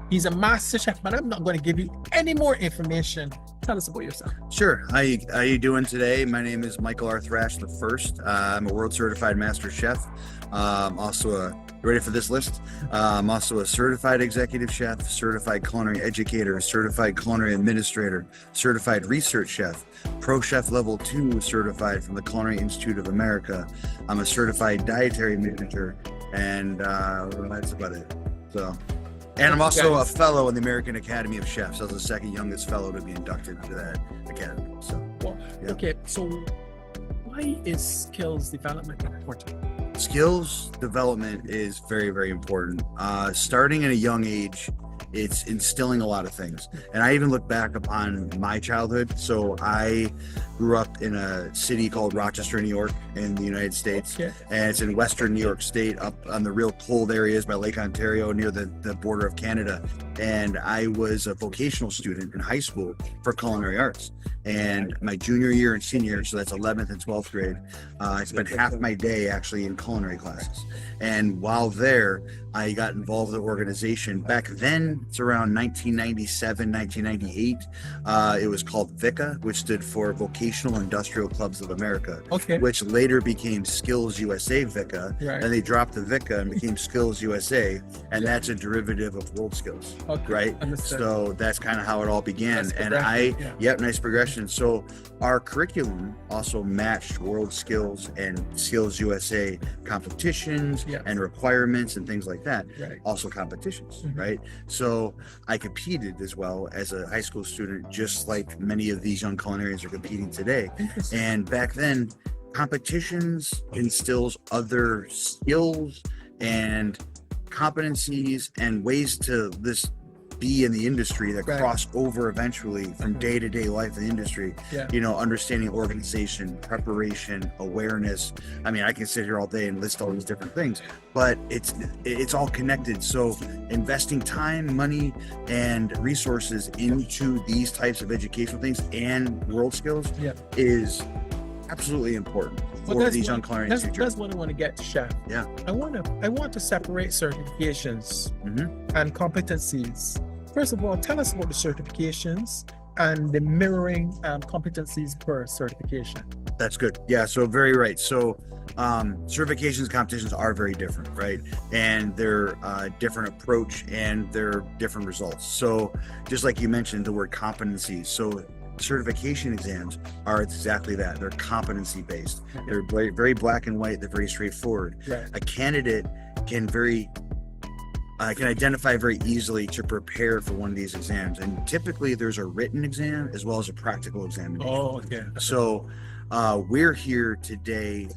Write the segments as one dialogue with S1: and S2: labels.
S1: He's a master chef, but I'm not going to give you any more information. Tell us about yourself.
S2: Sure. How you doing today? My name is Michael R. Thrash the First. I'm a world certified master chef. Ready for this list? I'm also a certified executive chef, certified culinary educator, certified culinary administrator, certified research chef, pro chef level 2 certified from the Culinary Institute of America. I'm a certified dietary manager, and that's about it. So. And I'm also a fellow in the American Academy of Chefs. I was the second youngest fellow to be inducted into that academy. So, yeah.
S1: Okay, so why is skills development important?
S2: Skills development is very, very important. Starting at a young age, it's instilling a lot of things. And I even look back upon my childhood. So I grew up in a city called Rochester, New York in the United States.
S1: Okay.
S2: And it's in western New York State, up on the real cold areas by Lake Ontario near the border of Canada. And I was a vocational student in high school for culinary arts. And my junior year and senior year, so that's 11th and 12th grade, I spent half my day actually in culinary classes. And while there, I got involved with the organization. Back then, it's around 1997, 1998. It was called VICA, which stood for Vocational Industrial Clubs of America, which later became SKILLS USA VICA. Right. And they dropped the VICA and became SKILLS USA. And that's a derivative of World Skills, right? Understood. So that's kind of how it all began. Nice progression. So our curriculum also matched World Skills and SKILLS USA competitions and requirements and things like that. Right. Also competitions, right? So I competed as well as a high school student, just like many of these young culinarians are competing today. And back then, competitions instills other skills and competencies and ways to be in the industry that cross over eventually from day-to-day life in the industry. You know, understanding organization, preparation, awareness. I mean, I can sit here all day and list all these different things, but it's all connected. So investing time, money, and resources into these types of educational things and world skills is absolutely important for these young culinary teachers.
S1: That's what I want to get to, Chef.
S2: Yeah.
S1: I want to separate certifications and competencies. First of all, tell us about the certifications and the mirroring competencies per certification.
S2: That's good. Yeah, so very right. So certifications, competitions are very different, right? And they're different approach and they're different results. So just like you mentioned, the word competencies. So certification exams are exactly that. They're competency based. They're very black and white. They're very straightforward. Right. A candidate can identify very easily to prepare for one of these exams. And typically there's a written exam as well as a practical examination.
S1: Oh, okay.
S2: So we're here today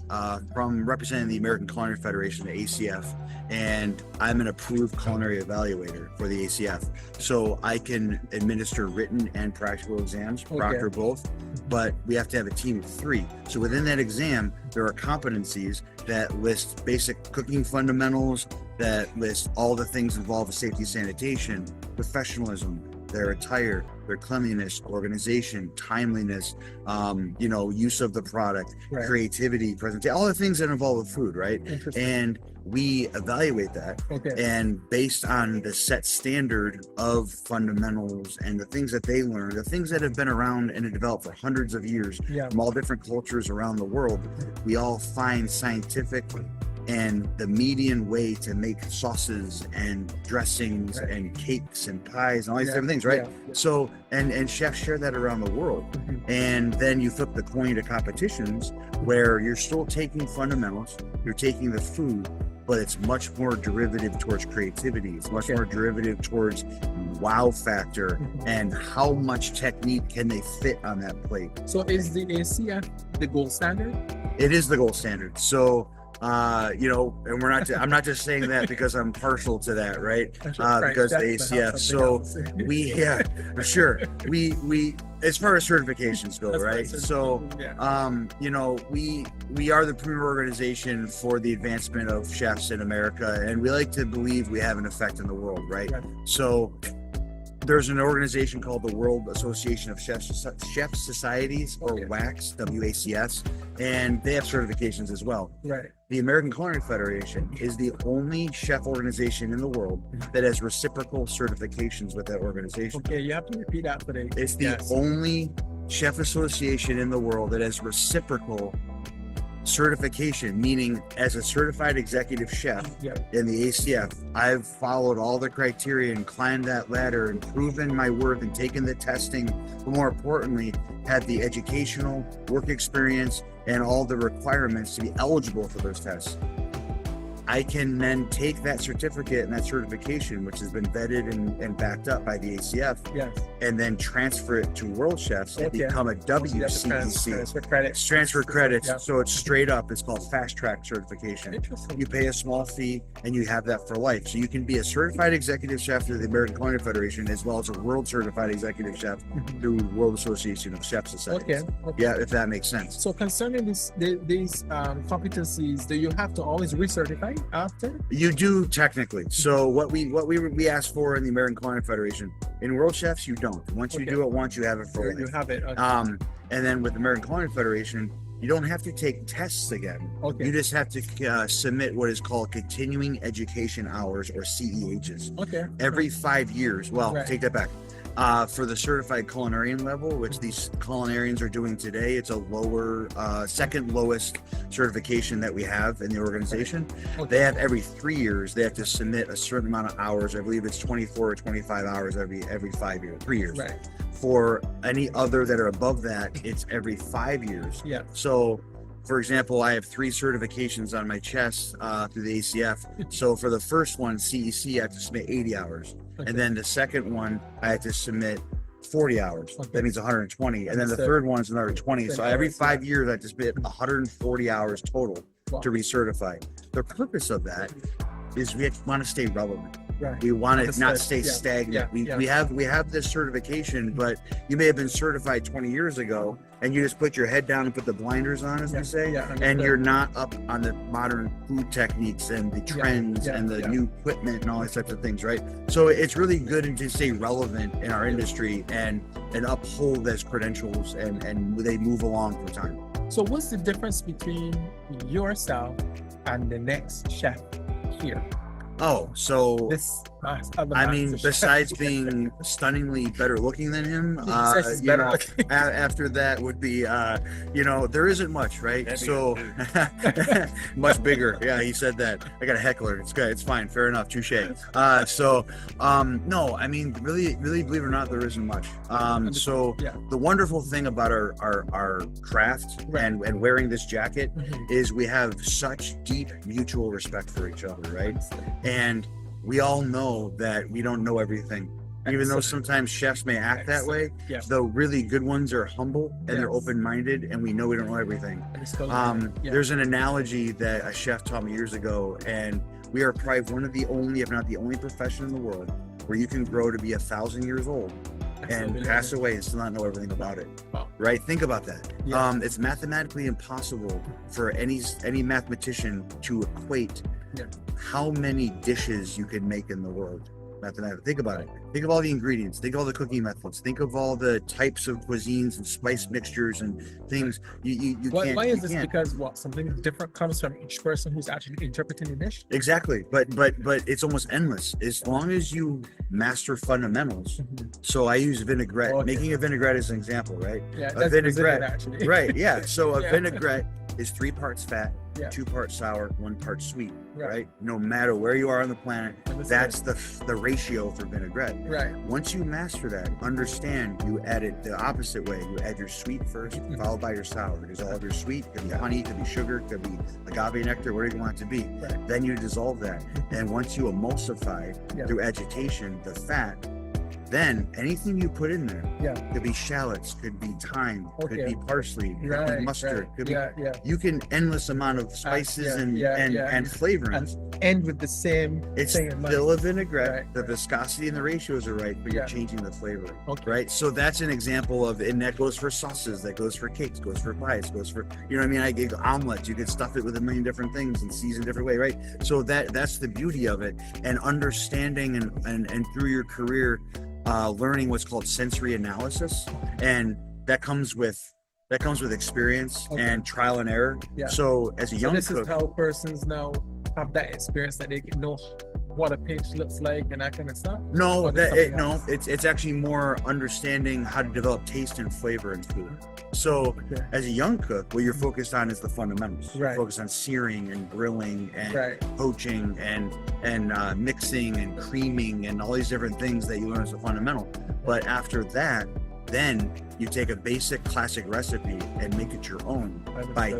S2: from representing the American Culinary Federation, the ACF, and I'm an approved culinary evaluator for the ACF. So I can administer written and practical exams, proctor both, but we have to have a team of 3. So within that exam, there are competencies that list basic cooking fundamentals, that list all the things involved with safety, sanitation, professionalism, their attire, their cleanliness, organization, timeliness, use of the product, creativity, presentation, all the things that involve with food, right? And we evaluate that. And based on the set standard of fundamentals and the things that they learn, the things that have been around and have developed for hundreds of years from all different cultures around the world, we all find scientific and the median way to make sauces and dressings and cakes and pies and all these different things, right? So, and chefs share that around the world. And then you flip the coin to competitions where you're still taking fundamentals, you're taking the food, but it's much more derivative towards creativity. It's much more derivative towards wow factor and how much technique can they fit on that plate.
S1: So is the ACF the gold standard?
S2: It is the gold standard. So and I'm not just saying that because I'm partial to that, right? Because the ACF. So for sure. We as far as certifications go, right? So, we are the premier organization for the advancement of chefs in America, and we like to believe we have an effect in the world, right? So There's an organization called the World Association of Chef Societies, or
S1: Okay.
S2: WACS, WACS, and they have certifications as well.
S1: Right.
S2: The American Culinary Federation is the only chef organization in the world that has reciprocal certifications with that organization.
S1: Okay, you have to repeat that for the.
S2: It's the
S1: Yes.
S2: only chef association in the world that has reciprocal certification, meaning as a certified executive chef
S1: Yeah.
S2: in the ACF, I've followed all the criteria and climbed that ladder and proven my worth and taken the testing, but more importantly, had the educational work experience and all the requirements to be eligible for those tests. I can then take that certificate and that certification, which has been vetted and backed up by the ACF,
S1: Yes.
S2: and then transfer it to World Chefs and
S1: Okay.
S2: become a
S1: You have to
S2: WCEC.
S1: transfer credits.
S2: Transfer credits,
S1: Yeah.
S2: so it's straight up. It's called fast track certification.
S1: Interesting.
S2: You pay a small fee and you have that for life. So you can be a certified executive chef through the American Culinary Federation, as well as a world certified executive chef
S1: Mhm.
S2: through World Association of Chef Societies.
S1: Okay.
S2: Yeah, if that makes sense.
S1: So concerning these competencies, do you have to always recertify after?
S2: You do technically. So what we ask for in the American Culinary Federation, in World Chefs, you don't. Once you
S1: Okay.
S2: do it once, you have it for
S1: You
S2: life.
S1: have it. Okay.
S2: And then with the American Culinary Federation, you don't have to take tests again.
S1: Okay.
S2: You just have to submit what is called continuing education hours, or CEHs.
S1: Okay.
S2: Every 5 years. Well,
S1: Right.
S2: take that back. For the certified culinarian level, which these culinarians are doing today, it's a lower, second lowest certification that we have in the organization.
S1: Okay.
S2: They have every 3 years, they have to submit a certain amount of hours. I believe it's 24 or 25 hours every 5 years, 3 years.
S1: Right.
S2: For any other that are above that, it's every 5 years.
S1: Yeah.
S2: So, for example, I have 3 certifications on my chest through the ACF. So for the first one, CEC, I have to submit 80 hours.
S1: Okay.
S2: And then the second one, I have to submit 40 hours.
S1: Okay.
S2: That means 120. And then the
S1: Understood.
S2: third one is another 20. So every
S1: hours,
S2: 5 years, I have to submit 140 hours total
S1: Wow.
S2: to recertify. The purpose of that is we want to stay relevant.
S1: Right.
S2: We want to not
S1: Understood.
S2: stay
S1: Yeah,
S2: stagnant.
S1: yeah,
S2: We have this certification, but you may have been certified 20 years ago, and you just put your head down and put the blinders on, as
S1: Yeah,
S2: we say,
S1: yeah,
S2: and
S1: understood.
S2: you're not up on the modern food techniques and the trends
S1: yeah,
S2: and the
S1: yeah.
S2: new equipment and all these types of things, right? So it's really good to stay relevant in our industry and uphold those credentials, and they move along through time.
S1: So what's the difference between yourself and the next chef here?
S2: Oh, so
S1: This other
S2: I mean,
S1: master chef.
S2: besides being stunningly better looking than him,
S1: Says he's
S2: you
S1: better
S2: know,
S1: looking.
S2: after that would be, there isn't much, right?
S3: That'd be
S2: So
S3: good,
S2: much bigger. Yeah, he said that. I got a heckler. It's good. It's fine. Fair enough. Touche. No, I mean, really, believe it or not, there isn't much. So
S1: Yeah.
S2: the wonderful thing about our craft
S1: Right.
S2: and wearing this jacket
S1: Mhm.
S2: is we have such deep mutual respect for each other, right? And we all know that we don't know everything. Even though sometimes chefs may act that way,
S1: Yeah.
S2: the really good ones are humble and they're
S1: Yes.
S2: open-minded, and we know we don't know everything.
S1: Yeah.
S2: There's an analogy that a chef taught me years ago, and we are probably one of the only, if not the only profession in the world where you can grow to be 1,000 years old and pass away and still not know everything about it.
S1: Wow.
S2: Right? Think about that.
S1: Yeah.
S2: It's mathematically impossible for any mathematician to equate
S1: Yeah.
S2: how many dishes you can make in the world. Mathematically. Think about it. Think of all the ingredients. Think of all the cooking methods. Think of all the types of cuisines and spice mixtures and things. You can't.
S1: Why is
S2: you
S1: this?
S2: can't.
S1: Because something different comes from each person who's actually interpreting the dish.
S2: Exactly, but it's almost endless as long as you master fundamentals. So I use vinaigrette.
S1: Okay.
S2: Making a vinaigrette is an example, right?
S1: Yeah,
S2: A
S1: that's
S2: vinaigrette,
S1: Brazilian, actually.
S2: right? Yeah. So a
S1: Yeah.
S2: vinaigrette is 3 parts fat,
S1: Yeah.
S2: 2 parts sour, 1 part sweet.
S1: Right.
S2: Right? No matter where you are on the planet,
S1: Understood.
S2: that's the ratio for vinaigrette.
S1: Right.
S2: Once you master that, understand, you add it the opposite way. You add your sweet first, followed by your sour. Because all of your sweet could be honey, could be sugar, could be agave nectar, whatever you want it to be.
S1: Right.
S2: Then you dissolve that. And once you emulsify
S1: Yeah.
S2: through agitation the fat, then anything you put in there,
S1: Yeah.
S2: could be shallots, could be thyme, could
S1: Okay.
S2: be parsley, could
S1: Right.
S2: be mustard,
S1: Right.
S2: could be,
S1: Yeah.
S2: you can endless amount of spices
S1: yeah,
S2: and
S1: yeah,
S2: and
S1: yeah.
S2: and flavorings.
S1: End with the same
S2: It's
S1: thing in mind.
S2: still a vinaigrette.
S1: Right,
S2: The
S1: right.
S2: viscosity and the ratios are right, but you're
S1: Yeah.
S2: changing the flavor.
S1: Okay.
S2: Right. So that's an example of, and that goes for sauces, that goes for cakes, goes for pies, goes for, you know what I mean? I get omelets, you could stuff it with a million different things and season different way, right? So that's the beauty of it. And understanding and through your career, learning what's called sensory analysis, and that comes with experience and trial and error.
S1: Yeah.
S2: So as a young
S1: this
S2: cook,
S1: is how persons now have that experience that they can know what a pinch looks like and that kind of stuff.
S2: It's actually more understanding how to develop taste and flavor in food. So as a young cook, what you're focused on is the fundamentals. You're focused on searing and grilling and poaching and mixing and creaming and all these different things that you learn as a fundamental. But after that, then you take a basic classic recipe and make it your own by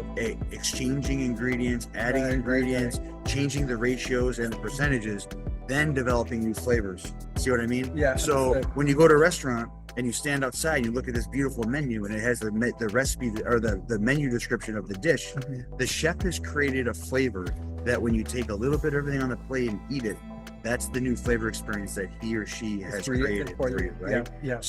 S2: exchanging ingredients, adding ingredients, changing the ratios and the percentages, then developing new flavors. See what I mean? Yeah. So when you go to a restaurant and you stand outside and you look at this beautiful menu and it has the recipe or the menu description of the dish, the chef has created a flavor that when you take a little bit of everything on the plate and eat it, that's the new flavor experience that he or she has created for you, right? Yeah.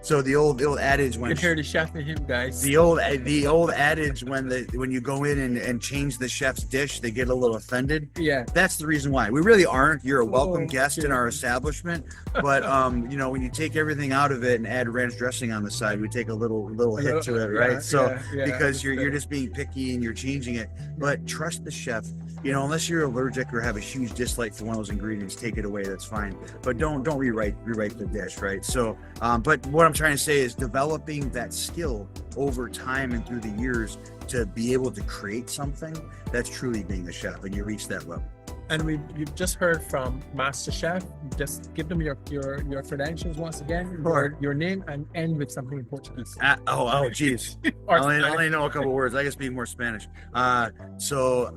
S2: So the old adage when
S1: you can hear the chef in him, guys.
S2: The old adage when you go in and change the chef's dish, they get a little offended. Yeah, that's the reason why. We really aren't. You're a welcome guest in our establishment, but when you take everything out of it and add ranch dressing on the side, we take a little hit to it, right? Because you're just being picky and you're changing it. But trust the chef. Unless you're allergic or have a huge dislike for one of those ingredients, take it away. That's fine. But don't rewrite the dish, right? So, but what I'm trying to say is developing that skill over time and through the years to be able to create something that's truly being a chef, and you reach that level.
S1: And you've just heard from Master Chef. Just give them your credentials once again, your name, and end with something in Portuguese.
S2: Geez. I only know a couple words. I can speak more Spanish. So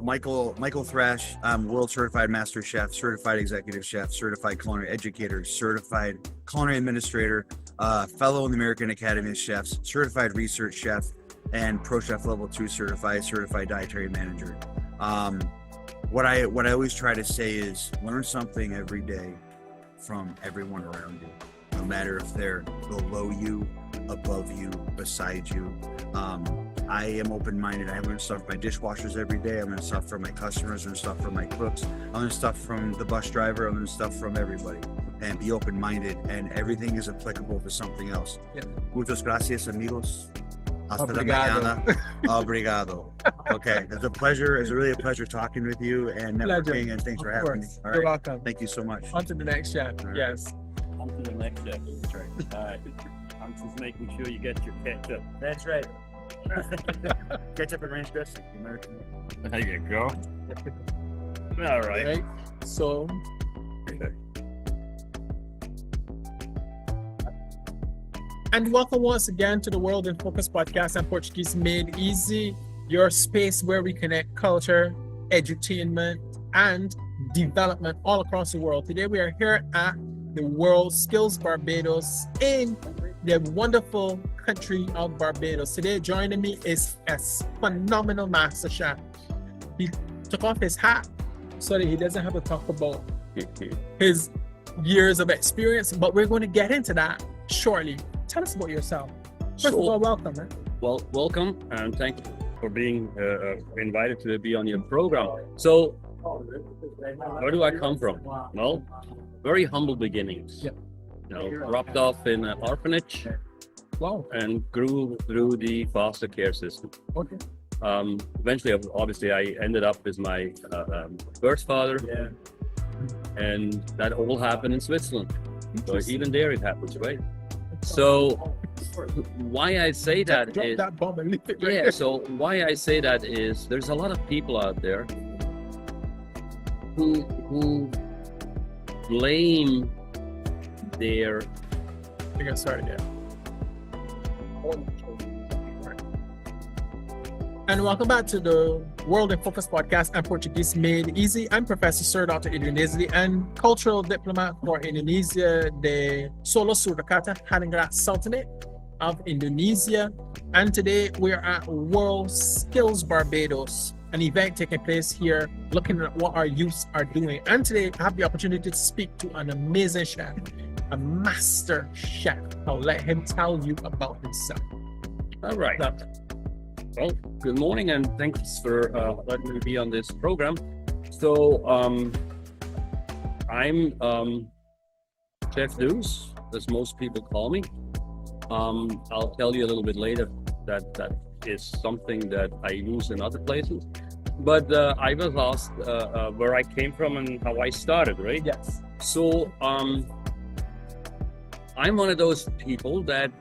S2: Michael Thrash, World Certified Master Chef, Certified Executive Chef, Certified Culinary Educator, Certified Culinary Administrator, Fellow in the American Academy of Chefs, Certified Research Chef, and Pro Chef Level 2 Certified Dietary Manager. What I always try to say is learn something every day from everyone around you, no matter if they're below you, above you, beside you. I am open-minded. I learn stuff from my dishwashers every day. I learn stuff from my customers. I learn stuff from my cooks. I learn stuff from the bus driver. I learn stuff from everybody. And be open-minded, and everything is applicable to something else. Muchas gracias, amigos. Hasta la mañana. Obrigado. Okay, it's a pleasure. It's really a pleasure talking with you and networking, and thanks for having me. All right.
S1: You're welcome.
S2: Thank you so much.
S1: On to the next chef. Yes.
S3: On to the next chef. That's right. All right. I'm just making sure you get your ketchup.
S2: That's right. Ketchup and ranch dressing.
S3: There you go. All right.
S1: So. And welcome once again to the World in Focus podcast and Portuguese Made Easy, your space where we connect culture, edutainment, and development all across the world. Today we are here at the World SKILLS Barbados in the wonderful country of Barbados. Today joining me is a phenomenal master chef. He took off his hat so that he doesn't have to talk about his years of experience, but we're going to get into that shortly. Tell us about yourself. First of all, welcome. Man.
S3: Well, welcome, and thank you for being invited to be on your program. So, where do I come from? Well, very humble beginnings. Dropped off in an orphanage.
S1: Wow.
S3: And grew through the foster care system.
S1: Okay.
S3: Eventually, obviously, I ended up with my birth father, and that all happened in Switzerland. So even there, it happens, right? So why I say that is, so why I say that is there's a lot of people out there who blame their.
S1: I think I started, And welcome back to the World in Focus podcast and Portuguese Made Easy. I'm Professor Sir Dr. Indonesia and cultural diplomat for Indonesia, the Solo Surakarta Hadiningrat Sultanate of Indonesia. And today we are at World SKILLS Barbados, an event taking place here looking at what our youths are doing. And today I have the opportunity to speak to an amazing chef, a master chef. I'll let him tell you about himself.
S3: All right. Well, good morning, and thanks for letting me be on this program. So, I'm Chef Deuce, as most people call me. I'll tell you a little bit later that is something that I use in other places. But I was asked where I came from and how I started, right?
S1: Yes.
S3: So I'm one of those people that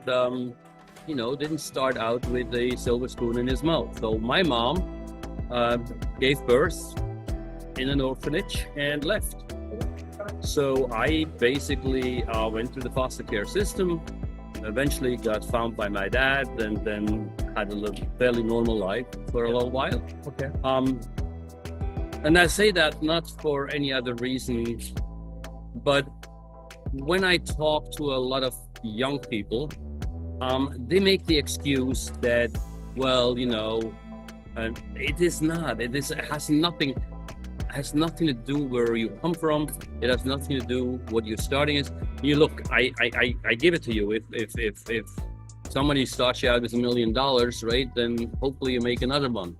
S3: didn't start out with a silver spoon in his mouth. So my mom gave birth in an orphanage and left. So I basically went through the foster care system, eventually got found by my dad, and then had a fairly normal life for a little while.
S1: Okay.
S3: And I say that not for any other reason, but when I talk to a lot of young people, they make the excuse that, well, it is not. It has nothing to do where you come from. It has nothing to do what your starting is. You look, I give it to you. If somebody starts you out with $1 million, right, then hopefully you make another one.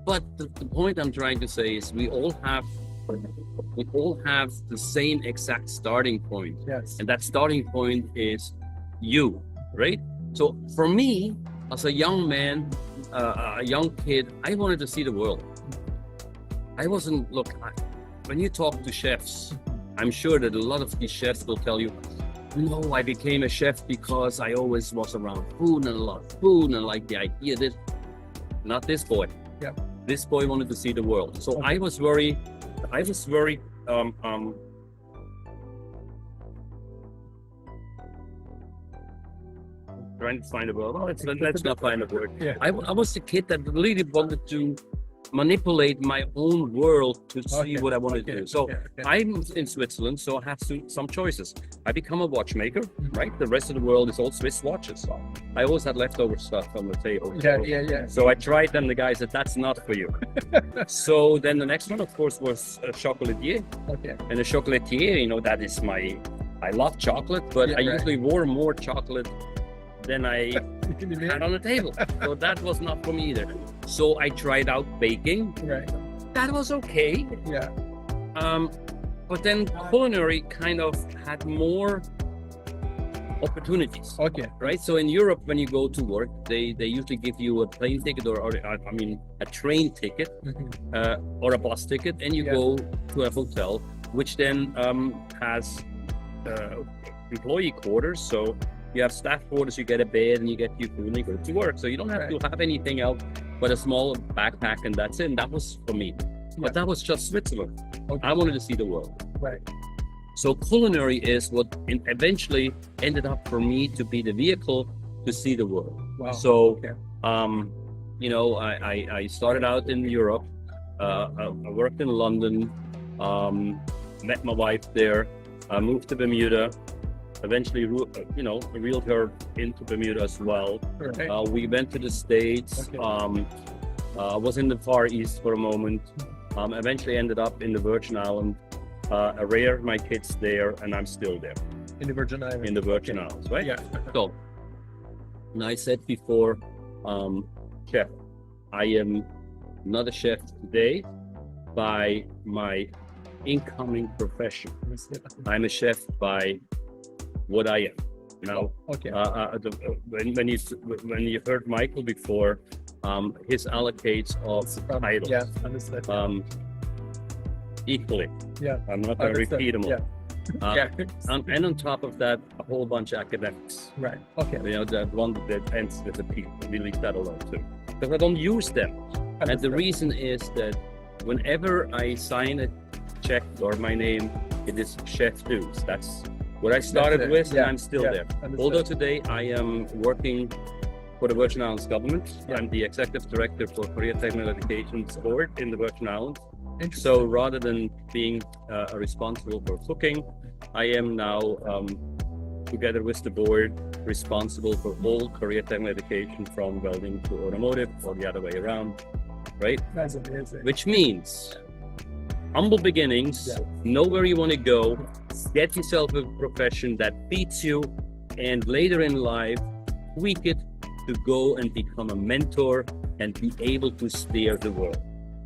S3: But the point I'm trying to say is we all have the same exact starting point.
S1: Yes.
S3: And that starting point is you, right? So for me, as a young man, a young kid, I wanted to see the world. When you talk to chefs, I'm sure that a lot of these chefs will tell you, no, I became a chef because I always was around food and a lot of food and I like the idea of this. Not this boy.
S1: Yeah.
S3: This boy wanted to see the world. So
S1: Okay.
S3: I was very trying to find a word. Oh, let's not find a word.
S1: Yeah.
S3: I was the kid that really wanted to manipulate my own world to see
S1: Okay.
S3: what I wanted to do. So
S1: Okay.
S3: I'm in Switzerland, so I have some choices. I become a watchmaker, right? The rest of the world is all Swiss watches. I always had leftover stuff on the table.
S1: Yeah.
S3: So I tried them. The guy said, that's not for you. So then the next one, of course, was a chocolatier.
S1: Okay.
S3: And a chocolatier, that is I love chocolate, but
S1: Yeah,
S3: I
S1: right.
S3: usually wore more chocolate than I had on the table. So that was not for me either. So I tried out baking.
S1: Right.
S3: That was okay.
S1: Yeah.
S3: But then culinary kind of had more opportunities.
S1: Okay.
S3: Right? So in Europe, when you go to work, they usually give you a plane ticket or a train ticket or a bus ticket, and you
S1: Yeah.
S3: go to a hotel, which then has employee quarters. So you have staff quarters, you get a bed, and you get your food, and you go to work. So you don't have to have anything else but a small backpack, and that's it. And that was for me. But that was just Switzerland.
S1: Okay.
S3: I wanted to see the world.
S1: Right.
S3: So culinary is what eventually ended up for me to be the vehicle to see the world.
S1: Wow.
S3: So,
S1: Okay.
S3: I started out in Europe. I worked in London, met my wife there. I moved to Bermuda. Eventually, reeled her into Bermuda as well.
S1: Right.
S3: We went to the States.
S1: Okay.
S3: Was in the Far East for a moment. Eventually ended up in the Virgin Islands. I reared my kids there, and I'm still there
S1: In the Virgin Islands.
S3: in the Virgin Islands, right?
S1: Yeah.
S3: So, and I said before, chef, I am not a chef today by my incoming profession. I'm a chef by what I am. Now,
S1: Okay.
S3: when you heard Michael before, his allocates of titles.
S1: Yeah. Understood.
S3: Equally.
S1: Yeah.
S3: I'm not going to
S1: Understood.
S3: repeat them all.
S1: Yeah. Yeah.
S3: And on top of that, a whole bunch of academics.
S1: Right. Okay.
S3: That one that ends with a P. We leave that alone too. Because I don't use them. And the
S1: Understood.
S3: reason is that whenever I sign a check or my name, it is Chef Deuce. That's what I started
S1: it.
S3: with,
S1: Yeah.
S3: and I'm still there.
S1: Understood.
S3: Although today I am working for the Virgin Islands government.
S1: Yeah.
S3: I'm the executive director for Career Technical Education Board in the Virgin Islands.
S1: Interesting.
S3: So rather than being responsible for cooking, I am now, together with the board, responsible for all career technical education from welding to automotive or the other way around, right?
S1: That's amazing.
S3: Which means humble beginnings,
S1: Yeah.
S3: know where you want to go, get yourself a profession that fits you, and later in life, tweak it to go and become a mentor and be able to steer the world.